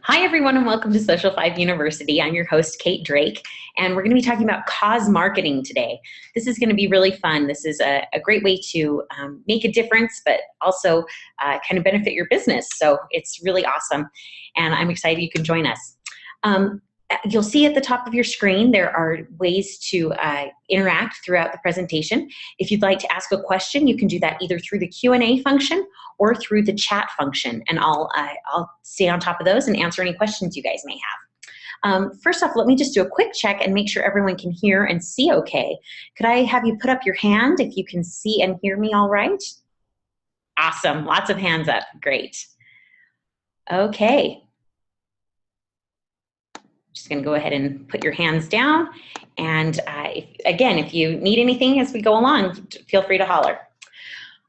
Hi, everyone, and welcome to Social 5 University. I'm your host, Kate Drake, and we're going to be talking about cause marketing today. This is going to be really fun. This is a great way to make a difference, but also kind of benefit your business. So it's really awesome, and I'm excited you can join us. You'll see at the top of your screen there are ways to interact throughout the presentation. If you'd like to ask a question, you can do that either through the Q&A function or through the chat function, and I'll stay on top of those and answer any questions you guys may have. First off, let me just do a quick check and make sure everyone can hear and see okay. Could I have you put up your hand if you can see and hear me all right? Awesome, lots of hands up, great. Okay. Just going to go ahead and put your hands down. And if you need anything as we go along, feel free to holler.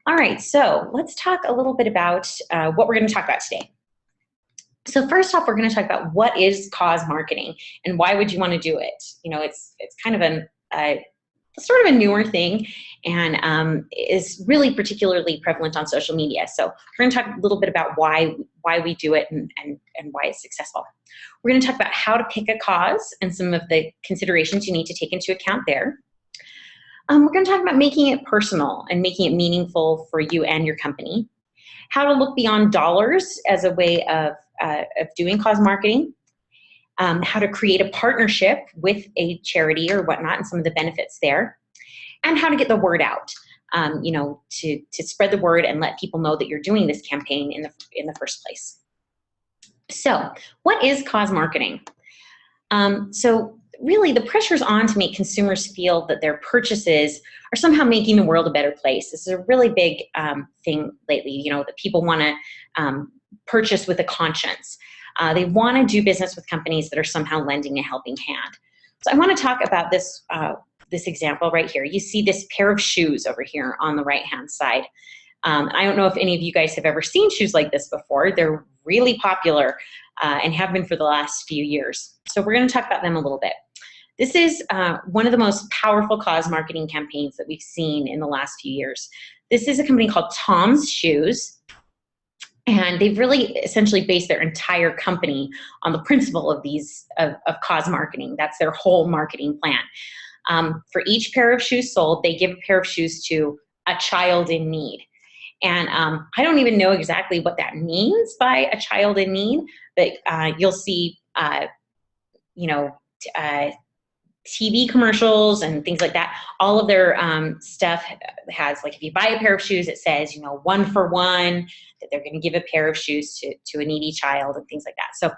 All right, so let's talk a little bit about what we're going to talk about today. So first off, we're going to talk about what is cause marketing and why would you want to do it. You know, it's kind of sort of a newer thing and is really particularly prevalent on social media. So we're going to talk a little bit about why we do it and why it's successful. We're going to talk about how to pick a cause and some of the considerations you need to take into account there. We're going to talk about making it personal and making it meaningful for you and your company. How to look beyond dollars as a way of doing cause marketing. How to create a partnership with a charity or whatnot and some of the benefits there. And how to get the word out, to spread the word and let people know that you're doing this campaign in the first place. So what is cause marketing? So really the pressure's on to make consumers feel that their purchases are somehow making the world a better place. This is a really big thing lately, that people want to purchase with a conscience. They want to do business with companies that are somehow lending a helping hand. So I want to talk about this example right here. You see this pair of shoes over here on the right-hand side. I don't know if any of you guys have ever seen shoes like this before. They're really popular and have been for the last few years. So we're going to talk about them a little bit. This is one of the most powerful cause marketing campaigns that we've seen in the last few years. This is a company called Tom's Shoes. And they've really essentially based their entire company on the principle of of cause marketing. That's their whole marketing plan. For each pair of shoes sold, they give a pair of shoes to a child in need. And I don't even know exactly what that means by a child in need, but you'll see, TV commercials and things like that. All of their stuff has, like, if you buy a pair of shoes, it says, 1 for 1, that they're going to give a pair of shoes to a needy child and things like that. So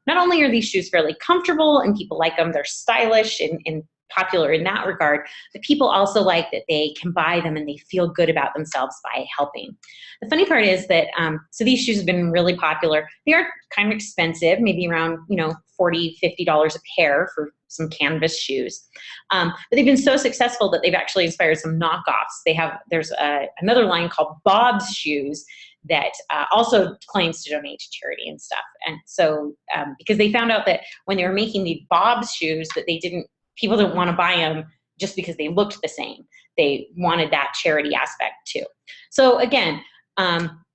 not only are these shoes fairly comfortable and people like them, they're stylish and popular in that regard, but people also like that they can buy them and they feel good about themselves by helping. The funny part is that, so these shoes have been really popular. They are kind of expensive, maybe around, $40, $50 a pair for some canvas shoes. But they've been so successful that they've actually inspired some knockoffs. There's another line called Bob's Shoes that also claims to donate to charity and stuff. And so, because they found out that when they were making the Bob's shoes, that people didn't want to buy them just because they looked the same. They wanted that charity aspect too. So again,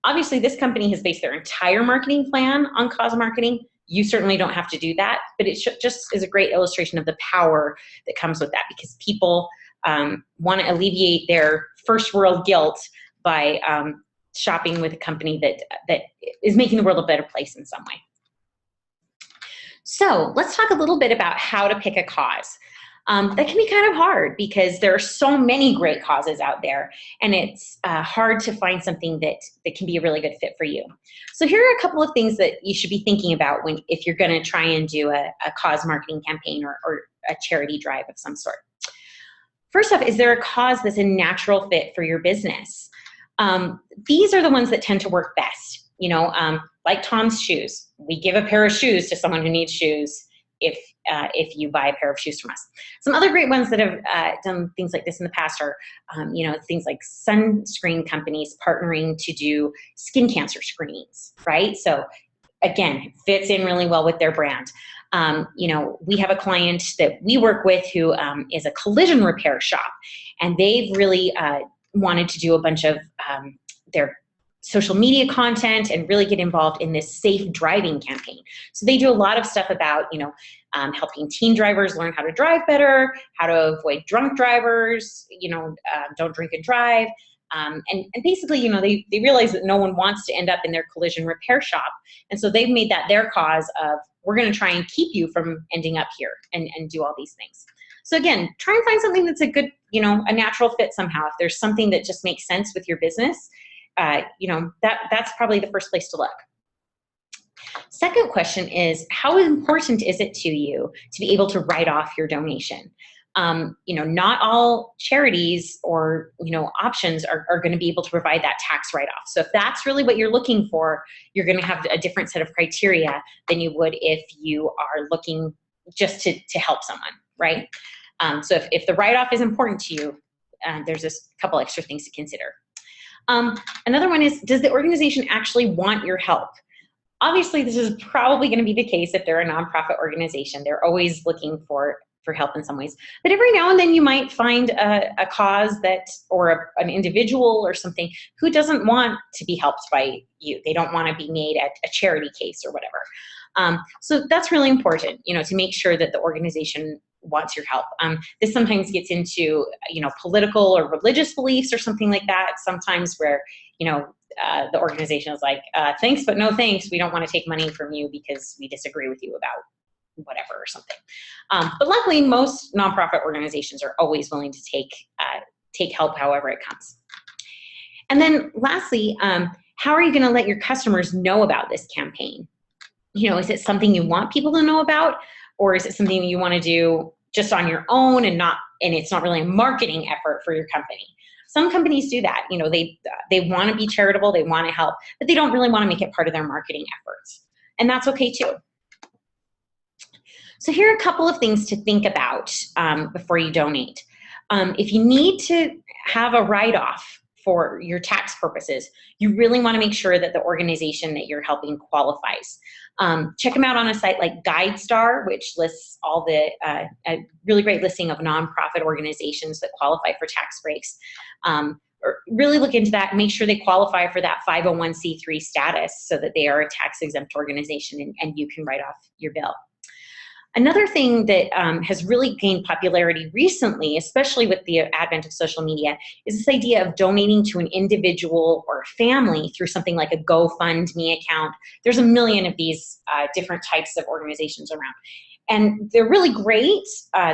obviously this company has based their entire marketing plan on cause marketing. You certainly don't have to do that, but it just is a great illustration of the power that comes with that, because people want to alleviate their first world guilt by shopping with a company that is making the world a better place in some way. So let's talk a little bit about how to pick a cause. That can be kind of hard because there are so many great causes out there, and it's hard to find something that can be a really good fit for you. So here are a couple of things that you should be thinking about if you're going to try and do a cause marketing campaign or a charity drive of some sort. First off, is there a cause that's a natural fit for your business? These are the ones that tend to work best. Like Tom's Shoes. We give a pair of shoes to someone who needs shoes if you buy a pair of shoes from us. Some other great ones that have done things like this in the past are, things like sunscreen companies partnering to do skin cancer screenings, right? So again, it fits in really well with their brand. We have a client that we work with who is a collision repair shop, and they've really wanted to do a bunch of their social media content and really get involved in this safe driving campaign. So they do a lot of stuff about, helping teen drivers learn how to drive better, how to avoid drunk drivers, don't drink and drive. And basically, they realize that no one wants to end up in their collision repair shop. And so they've made that their cause of, we're going to try and keep you from ending up here and do all these things. So again, try and find something that's a good, a natural fit somehow. If there's something that just makes sense with your business, that's probably the first place to look. Second question is, how important is it to you to be able to write off your donation? Not all charities or, options are going to be able to provide that tax write-off. So if that's really what you're looking for, you're going to have a different set of criteria than you would if you are looking just to help someone, right? So if the write-off is important to you, there's a couple extra things to consider. Another one is, does the organization actually want your help? Obviously, this is probably going to be the case if they're a nonprofit organization. They're always looking for help in some ways. But every now and then you might find a cause or an individual or something who doesn't want to be helped by you. They don't want to be made a charity case or whatever. So that's really important, to make sure that the organization wants your help. This sometimes gets into, political or religious beliefs or something like that. Sometimes where, the organization is like, thanks, but no thanks. We don't want to take money from you because we disagree with you about whatever or something. But luckily, most nonprofit organizations are always willing to take help however it comes. And then lastly, how are you going to let your customers know about this campaign? Is it something you want people to know about, or is it something you want to do just on your own and it's not really a marketing effort for your company? Some companies do that. They want to be charitable, they want to help, but they don't really want to make it part of their marketing efforts. And that's okay too. So here are a couple of things to think about before you donate. If you need to have a write-off for your tax purposes, you really want to make sure that the organization that you're helping qualifies. Check them out on a site like GuideStar, which lists all a really great listing of nonprofit organizations that qualify for tax breaks. Or really look into that and make sure they qualify for that 501c3 status so that they are a tax-exempt organization and you can write off your bill. Another thing that has really gained popularity recently, especially with the advent of social media, is this idea of donating to an individual or a family through something like a GoFundMe account. There's a million of these different types of organizations around. And they're really great.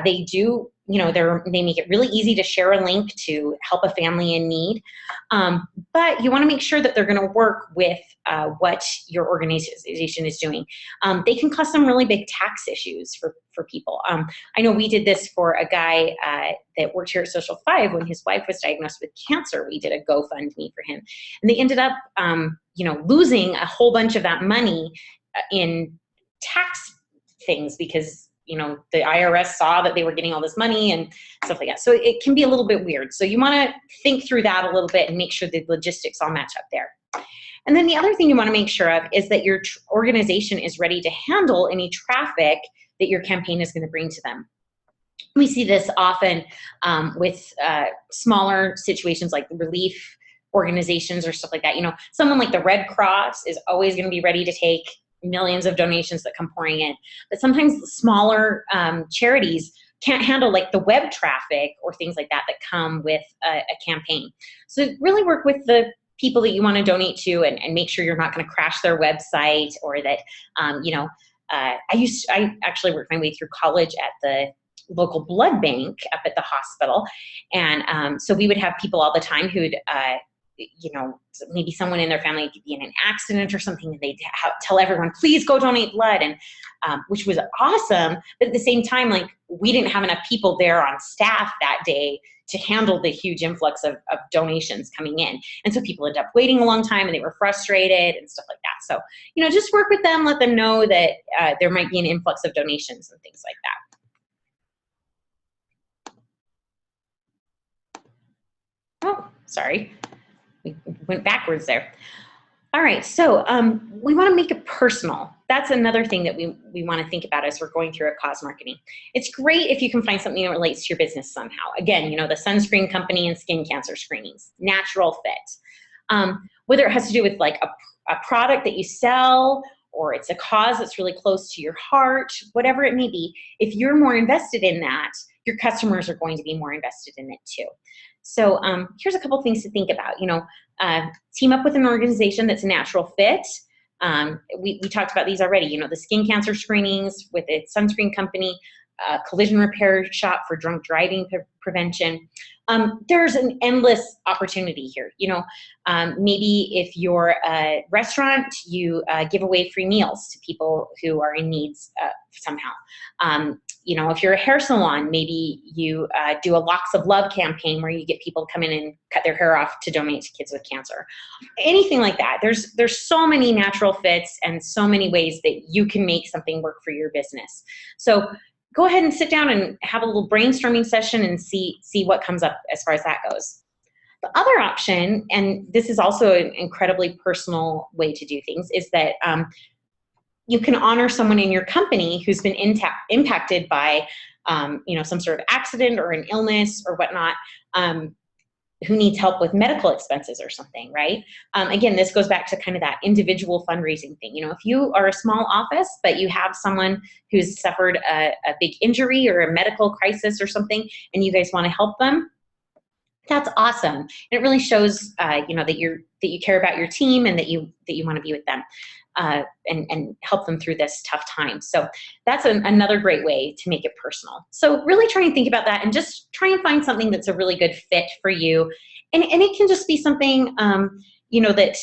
They do, they make it really easy to share a link to help a family in need. But you want to make sure that they're going to work with what your organization is doing. They can cause some really big tax issues for people. I know we did this for a guy that worked here at Social 5 when his wife was diagnosed with cancer. We did a GoFundMe for him. And they ended up, losing a whole bunch of that money in tax things because the IRS saw that they were getting all this money and stuff like that. So it can be a little bit weird. So you want to think through that a little bit and make sure the logistics all match up there. And then the other thing you want to make sure of is that your organization is ready to handle any traffic that your campaign is going to bring to them. We see this often with smaller situations like relief organizations or stuff like that. Someone like the Red Cross is always going to be ready to take millions of donations that come pouring in. But sometimes smaller charities can't handle like the web traffic or things like that come with a campaign. So really work with the people that you want to donate to and make sure you're not going to crash their website or that, I actually worked my way through college at the local blood bank up at the hospital. And so we would have people all the time who'd, maybe someone in their family could be in an accident or something, and they'd tell everyone, please go donate blood, and which was awesome. But at the same time, like, we didn't have enough people there on staff that day to handle the huge influx of donations coming in. And so people ended up waiting a long time and they were frustrated and stuff like that. So, just work with them, let them know that there might be an influx of donations and things like that. Oh, sorry. We went backwards there. All right, so we want to make it personal. That's another thing that we want to think about as we're going through a cause marketing. It's great if you can find something that relates to your business somehow. Again, the sunscreen company and skin cancer screenings, natural fit. whether it has to do with like a product that you sell, or it's a cause that's really close to your heart, whatever it may be, if you're more invested in that, your customers are going to be more invested in it too. So here's a couple things to think about. Team up with an organization that's a natural fit. We talked about these already, the skin cancer screenings with a sunscreen company, collision repair shop for drunk driving prevention. There's an endless opportunity here. Maybe if you're a restaurant, you give away free meals to people who are in needs somehow. If you're a hair salon, maybe you do a Locks of Love campaign where you get people to come in and cut their hair off to donate to kids with cancer. Anything like that. There's so many natural fits and so many ways that you can make something work for your business. So go ahead and sit down and have a little brainstorming session and see what comes up as far as that goes. The other option, and this is also an incredibly personal way to do things, is that you can honor someone in your company who's been impacted by some sort of accident or an illness or whatnot, who needs help with medical expenses or something, right? Again, this goes back to kind of that individual fundraising thing. If you are a small office, but you have someone who's suffered a big injury or a medical crisis or something, and you guys want to help them, that's awesome. And it really shows, that you care about your team and that you want to be with them and help them through this tough time. So that's another great way to make it personal. So really try and think about that and just try and find something that's a really good fit for you. And it can just be something, that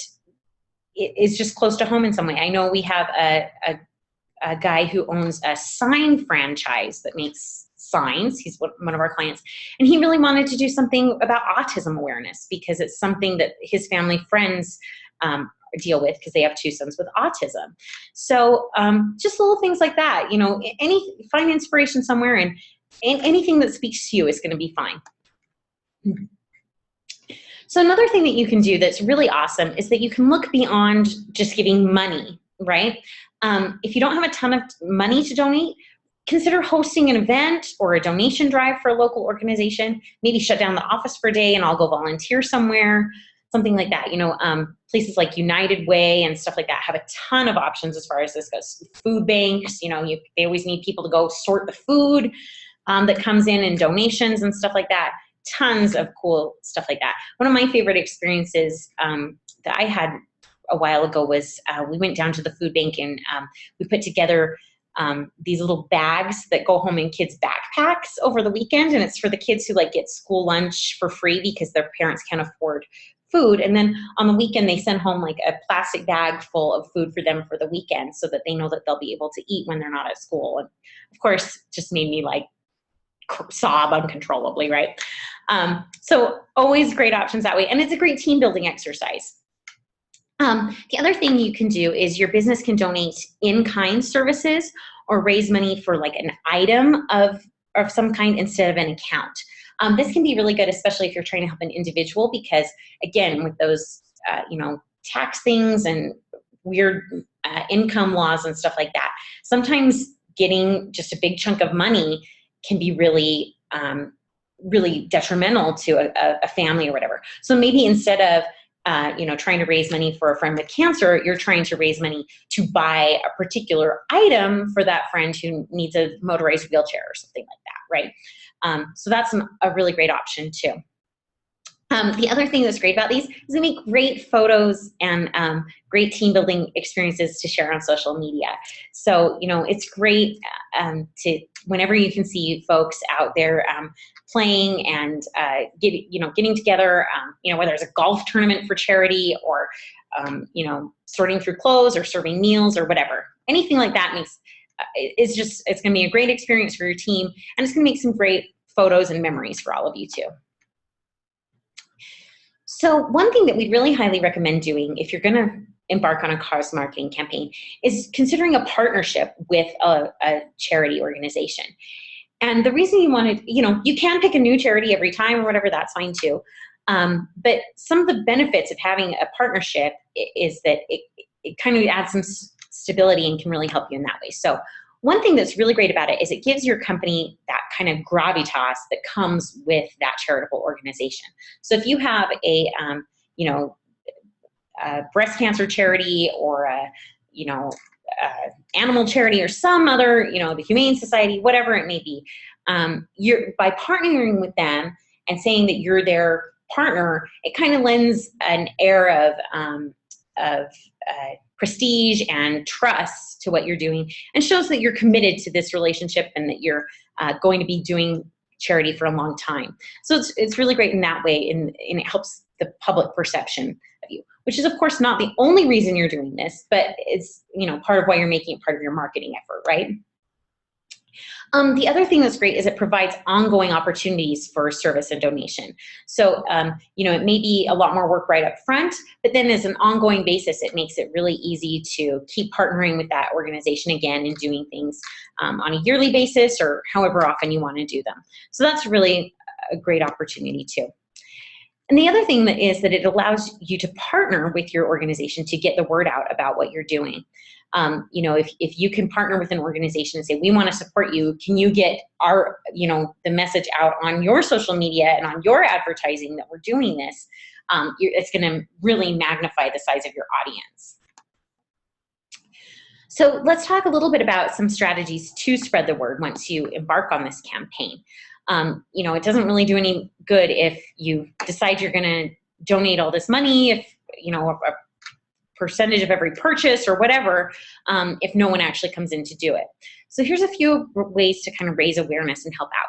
is just close to home in some way. I know we have a guy who owns a sign franchise that makes signs. He's one of our clients, and he really wanted to do something about autism awareness because it's something that his family friends deal with because they have two sons with autism. So just little things like that, find inspiration somewhere, and anything that speaks to you is going to be fine. So another thing that you can do that's really awesome is that you can look beyond just giving money, right? If you don't have a ton of money to donate, consider hosting an event or a donation drive for a local organization. Maybe shut down the office for a day and I'll go volunteer somewhere, something like that. Places like United Way and stuff like that have a ton of options as far as this goes. Food banks, they always need people to go sort the food that comes in and donations and stuff like that. Tons of cool stuff like that. One of my favorite experiences that I had a while ago was we went down to the food bank and we put together these little bags that go home in kids' backpacks over the weekend, and it's for the kids who get school lunch for free because their parents can't afford food. And then on the weekend, they send home a plastic bag full of food for them for the weekend so that they know that they'll be able to eat when they're not at school. And of course, just made me sob uncontrollably, right? So always great options that way. And it's a great team building exercise. The other thing you can do is your business can donate in-kind services or raise money for an item of some kind instead of an account. This can be really good, especially if you're trying to help an individual, because again, with those, tax things and weird income laws and stuff like that, sometimes getting just a big chunk of money can be really, really detrimental to a family or whatever. So maybe instead of trying to raise money for a friend with cancer, you're trying to raise money to buy a particular item for that friend who needs a motorized wheelchair or something like that, right? So that's a really great option too. The other thing that's great about these is they make great photos and great team building experiences to share on social media. So, it's great whenever you can see folks out there playing and getting together, whether it's a golf tournament for charity or, sorting through clothes or serving meals or whatever. Anything like that it's going to be a great experience for your team, and it's going to make some great photos and memories for all of you too. So one thing that we really highly recommend doing if you're going to embark on a cause marketing campaign is considering a partnership with a charity organization. And the reason you want to, you can pick a new charity every time or whatever, that's fine too. But some of the benefits of having a partnership is that it kind of adds some stability and can really help you in that way. So one thing that's really great about it is it gives your company that kind of gravitas that comes with that charitable organization. So if you have a a breast cancer charity or a, animal charity or some other, the Humane Society, whatever it may be, by partnering with them and saying that you're their partner, it kind of lends an air of prestige and trust to what you're doing, and shows that you're committed to this relationship and that you're going to be doing charity for a long time. So it's really great in that way, and it helps the public perception of you, which is of course not the only reason you're doing this, but it's part of why you're making it part of your marketing effort, right? The other thing that's great is it provides ongoing opportunities for service and donation. So, it may be a lot more work right up front, but then as an ongoing basis, it makes it really easy to keep partnering with that organization again and doing things on a yearly basis or however often you want to do them. So that's really a great opportunity too. And the other thing is that it allows you to partner with your organization to get the word out about what you're doing. If you can partner with an organization and say, we want to support you, can you get the message out on your social media and on your advertising that we're doing this? It's going to really magnify the size of your audience. So let's talk a little bit about some strategies to spread the word once you embark on this campaign. It doesn't really do any good if you decide you're going to donate all this money, if, a percentage of every purchase or whatever, if no one actually comes in to do it. So here's a few ways to kind of raise awareness and help out.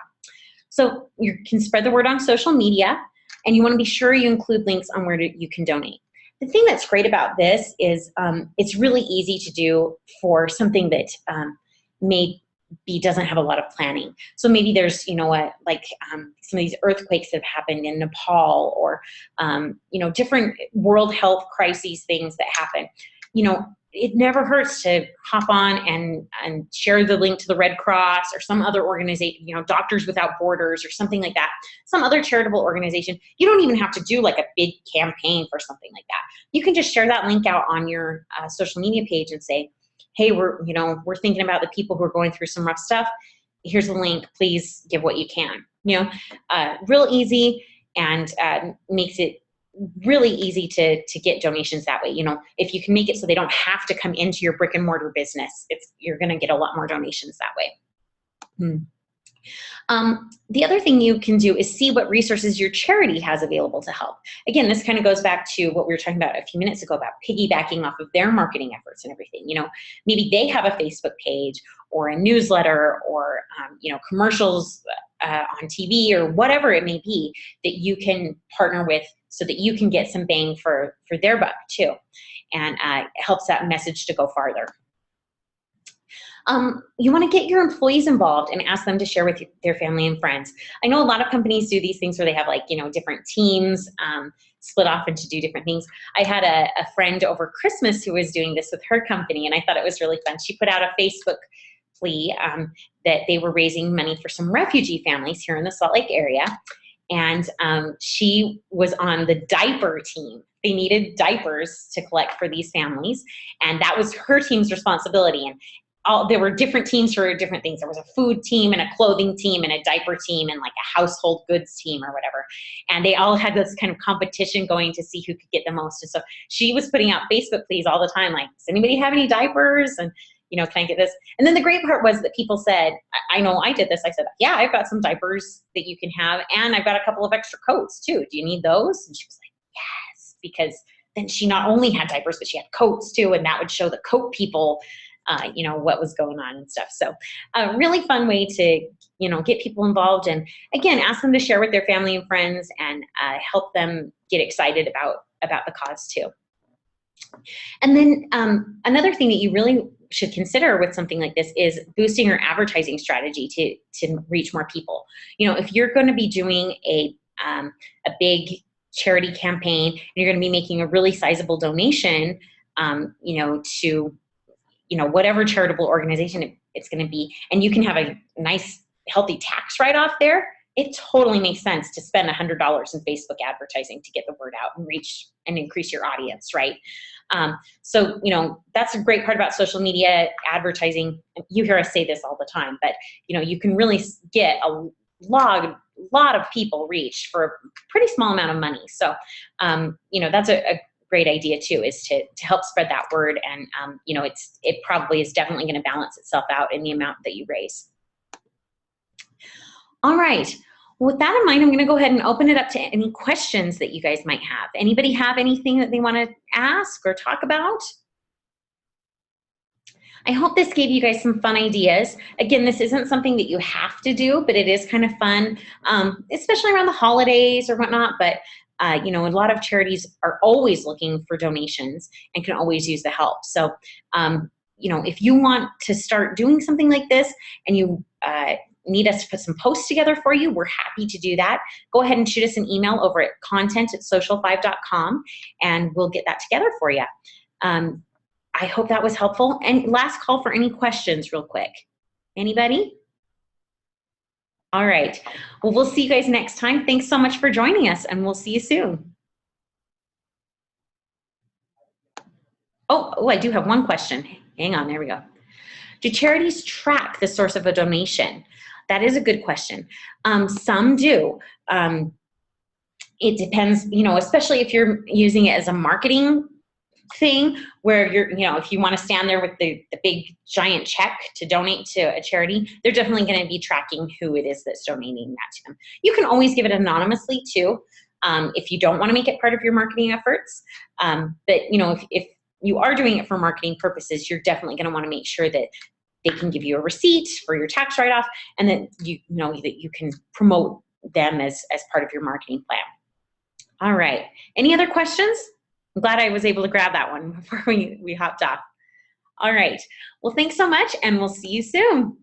So you can spread the word on social media, and you want to be sure you include links on where you can donate. The thing that's great about this is it's really easy to do for something that doesn't have a lot of planning. So maybe there's, some of these earthquakes that have happened in Nepal, or, different world health crises, things that happen. It never hurts to hop on and share the link to the Red Cross or some other organization, Doctors Without Borders or something like that, some other charitable organization. You don't even have to do like a big campaign for something like that. You can just share that link out on your social media page and say, hey, we're thinking about the people who are going through some rough stuff. Here's the link. Please give what you can. Real easy, and makes it really easy to get donations that way. If you can make it so they don't have to come into your brick and mortar business, you're going to get a lot more donations that way. The other thing you can do is see what resources your charity has available to help. Again, this kind of goes back to what we were talking about a few minutes ago about piggybacking off of their marketing efforts and everything. Maybe they have a Facebook page or a newsletter or, commercials on TV or whatever it may be that you can partner with so that you can get some bang for their buck too. And it helps that message to go farther. You want to get your employees involved and ask them to share with their family and friends. I know a lot of companies do these things where they have different teams split off into do different things. I had a friend over Christmas who was doing this with her company, and I thought it was really fun. She put out a Facebook plea that they were raising money for some refugee families here in the Salt Lake area. And she was on the diaper team. They needed diapers to collect for these families, and that was her team's responsibility. And there were different teams for different things. There was a food team and a clothing team and a diaper team and like a household goods team or whatever. And they all had this kind of competition going to see who could get the most. And so she was putting out Facebook pleas all the time, like, does anybody have any diapers? And, can I get this? And then the great part was that people said, I know I did this. I said, yeah, I've got some diapers that you can have. And I've got a couple of extra coats too. Do you need those? And she was like, yes, because then she not only had diapers, but she had coats too. And that would show the coat people what was going on and stuff. So a really fun way to, get people involved, and again, ask them to share with their family and friends, and help them get excited about the cause too. And then another thing that you really should consider with something like this is boosting your advertising strategy to reach more people. If you're going to be doing a big charity campaign and you're going to be making a really sizable donation, to whatever charitable organization it's going to be, and you can have a nice, healthy tax write-off there, it totally makes sense to spend $100 in Facebook advertising to get the word out and reach and increase your audience, right? So, that's a great part about social media advertising. You hear us say this all the time, but, you can really get a lot of people reached for a pretty small amount of money. So, that's a great idea too, is to help spread that word. And you know, it probably is definitely going to balance itself out in the amount that you raise. All right. With that in mind, I'm going to go ahead and open it up to any questions that you guys might have. Anybody have anything that they want to ask or talk about? I hope this gave you guys some fun ideas. Again, this isn't something that you have to do, but it is kind of fun, especially around the holidays or whatnot. But you know, a lot of charities are always looking for donations and can always use the help. So, you know, if you want to start doing something like this and you need us to put some posts together for you, we're happy to do that. Go ahead and shoot us an email over at content@social5.com and we'll get that together for you. I hope that was helpful. And last call for any questions real quick. Anybody? All right. Well, we'll see you guys next time. Thanks so much for joining us, and we'll see you soon. Oh, I do have one question. Hang on, there we go. Do charities track the source of a donation? That is a good question. Some do. It depends, you know, especially if you're using it as a marketing thing where you're, you know, if you want to stand there with the big giant check to donate to a charity, they're definitely going to be tracking who it is that's donating that to them. You can always give it anonymously too, if you don't want to make it part of your marketing efforts. But you know, if you are doing it for marketing purposes, you're definitely going to want to make sure that they can give you a receipt for your tax write-off, and that you know that you can promote them as part of your marketing plan. All right. Any other questions? I'm glad I was able to grab that one before we hopped off. All right. Well, thanks so much, and we'll see you soon.